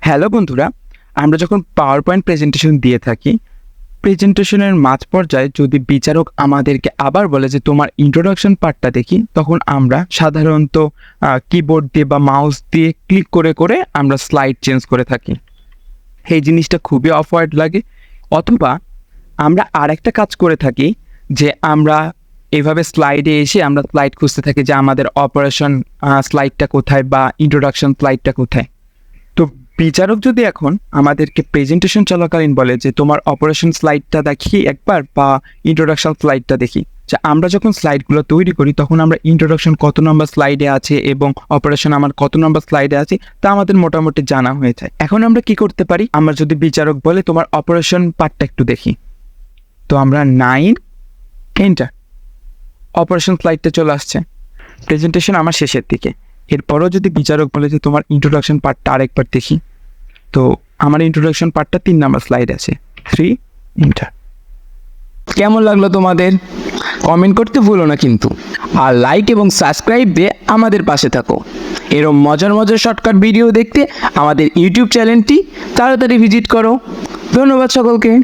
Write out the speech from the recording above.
Hello বন্ধুরা, আমরা যখন পাওয়ার পয়েন্ট প্রেজেন্টেশন দিয়ে থাকি, প্রেজেন্টেশনের মাঝ পর্যায়ে যদি বিচারক আমাদেরকে আবার বলে যে তোমার ইন্ট্রোডাকশন পার্টটা দেখি, তখন আমরা সাধারণত কিবোর্ড দিয়ে বা মাউস দিয়ে ক্লিক করে করে আমরা স্লাইড চেঞ্জ করে থাকি। এই জিনিসটা খুবই অফওয়ার্ড লাগে। অথবা আমরা আরেকটা কাজ করে থাকি যে আমরা এভাবে স্লাইডে এসে আমরা স্লাইড খুঁজতে থাকি যে আমাদের অপারেশন স্লাইডটা কোথায় বা ইন্ট্রোডাকশন স্লাইডটা কোথায়। তো বিচারক যদি এখন আমাদেরকে প্রেজেন্টেশন চলাকালীন বলে যে তোমার অপারেশন স্লাইডটা দেখি একবার বা ইন্ট্রোডাকশন স্লাইডটা দেখি, যে আমরা যখন স্লাইডগুলো তৈরি করি তখন আমরা ইন্ট্রোডাকশন কত নম্বর স্লাইডে আছে এবং অপারেশন আমার কত নম্বর স্লাইডে আছে তা আমাদের মোটামুটি জানা হয়ে যায়। এখন আমরা কি করতে পারি, আমরা যদি বিচারক বলে তোমার অপারেশন পার্টটা একটু দেখি, তো আমরা 9 এন্টার, অপারেশন স্লাইডটা চলে আসছে। প্রেজেন্টেশন আমার শেষের দিকে। এরপরও যদি বিচারক বলে যে তোমার ইন্ট্রোডাকশন পার্টটা আরেকবার দেখি, তো আমার ইন্ট্রোডাকশন পার্টটা 3 নাম্বার স্লাইড আছে, 3 এন্টার। কেমন লাগলো তোমাদের? কমেন্ট করতে ভুলো না কিন্তু, আর লাইক এবং সাবস্ক্রাইব দিয়ে আমাদের পাশে থাকো। এরকম মজার মজার শর্টকাট ভিডিও দেখতে আমাদের ইউটিউব চ্যানেলটি তাড়াতাড়ি ভিজিট করো। ধন্যবাদ সকলকে।